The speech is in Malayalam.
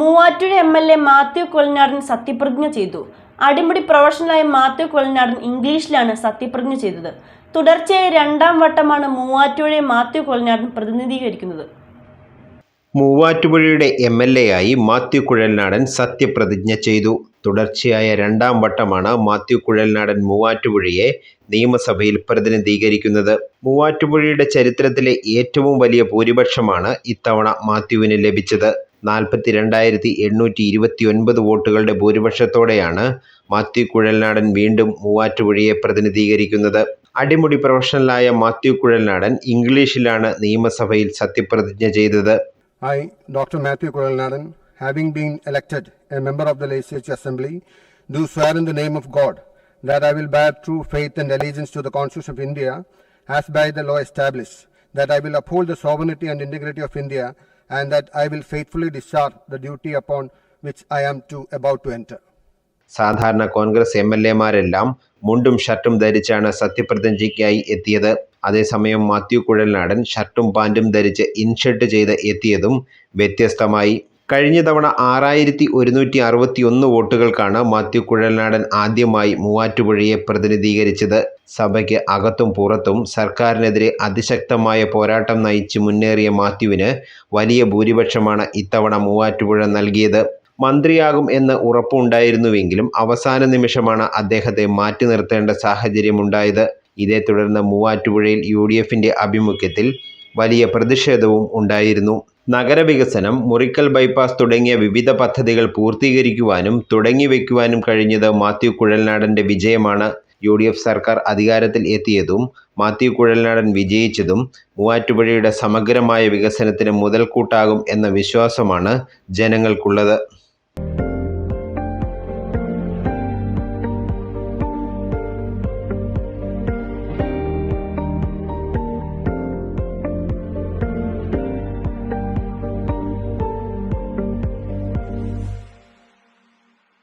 മൂവാറ്റുപുഴ എം.എൽ.എ. മാത്യു കുഴൽനാടൻ സത്യപ്രതിജ്ഞ ചെയ്തു. അടിമുടി പ്രൊഫഷണലായ മാത്യു കുഴൽനാടൻ ഇംഗ്ലീഷിലാണ് സത്യപ്രതിജ്ഞ ചെയ്തത്. തുടർച്ചയായ രണ്ടാം വട്ടമാണ് മൂവാറ്റുപുഴയെ മാത്യു കുഴൽനാടൻ പ്രതിനിധീകരിക്കുന്നത്. മൂവാറ്റുപുഴയുടെ എം.എൽ.എ. ആയി മാത്യു കുഴൽനാടൻ സത്യപ്രതിജ്ഞ ചെയ്തു. തുടർച്ചയായ രണ്ടാം വട്ടമാണ് മാത്യു കുഴൽനാടൻ മൂവാറ്റുപുഴയെ നിയമസഭയിൽ പ്രതിനിധീകരിക്കുന്നത്. മൂവാറ്റുപുഴയുടെ ചരിത്രത്തിലെ ഏറ്റവും വലിയ ഭൂരിപക്ഷമാണ് ഇത്തവണ മാത്യുവിന് ലഭിച്ചത്. 42,829 വോട്ടുകളുടെ ഭൂരിപക്ഷത്തോടെയാണ് മാത്യു കുഴൽനാടൻ വീണ്ടും മൂവാറ്റുപുഴയെ പ്രതിനിധീകരിക്കുന്നത്. അടിമുടി പ്രൊഫഷണലായ മാത്യു കുഴൽനാടൻ ഇംഗ്ലീഷിലാണ് നിയമസഭയിൽ സത്യപ്രതിജ്ഞ ചെയ്തത്. I, Dr. Matthew Kuralnadan, having been elected a member of the Legislative Assembly, do swear in the name of God that I will bear true faith and allegiance to the Constitution of India as by the law established, that I will uphold the sovereignty and integrity of India, and that I will faithfully discharge the duty upon which I am about to enter. സാധാരണ കോൺഗ്രസ് എം.എൽ.എമാരെല്ലാം മുണ്ടും ഷർട്ടും ധരിച്ചാണ് സത്യപ്രതിജ്ഞയ്ക്കായി എത്തിയത്. അതേസമയം മാത്യു കുഴൽനാടൻ ഷർട്ടും പാൻറ്റും ധരിച്ച് ഇൻഷർട്ട് ചെയ്ത് എത്തിയതും വ്യത്യസ്തമായി. കഴിഞ്ഞ തവണ 6,161 വോട്ടുകൾക്കാണ് മാത്യു കുഴൽനാടൻ ആദ്യമായി മൂവാറ്റുപുഴയെ പ്രതിനിധീകരിച്ചത്. സഭയ്ക്ക് അകത്തും പുറത്തും സർക്കാരിനെതിരെ അതിശക്തമായ പോരാട്ടം നയിച്ച് മുന്നേറിയ മാത്യുവിന് വലിയ ഭൂരിപക്ഷമാണ് ഇത്തവണ മൂവാറ്റുപുഴ നൽകിയത്. മന്ത്രിയാകും എന്ന് ഉറപ്പുണ്ടായിരുന്നുവെങ്കിലും അവസാന നിമിഷമാണ് അദ്ദേഹത്തെ മാറ്റി നിർത്തേണ്ട സാഹചര്യമുണ്ടായത്. ഇതേ തുടർന്ന് മൂവാറ്റുപുഴയിൽ UDFന്റെ ആഭിമുഖ്യത്തിൽ വലിയ പ്രതിഷേധവും ഉണ്ടായിരുന്നു. നഗരവികസനം, മുറിക്കൽ ബൈപ്പാസ് തുടങ്ങിയ വിവിധ പദ്ധതികൾ പൂർത്തീകരിക്കുവാനും തുടങ്ങിവെക്കുവാനും കഴിഞ്ഞത് മാത്യു കുഴൽനാടൻ്റെ വിജയമാണ്. UDF സർക്കാർ അധികാരത്തിൽ എത്തിയതും മാത്യു കുഴൽനാടൻ വിജയിച്ചതും മൂവാറ്റുപുഴയുടെ സമഗ്രമായ വികസനത്തിന് മുതൽക്കൂട്ടാകും എന്ന വിശ്വാസമാണ് ജനങ്ങൾക്കുള്ളത്.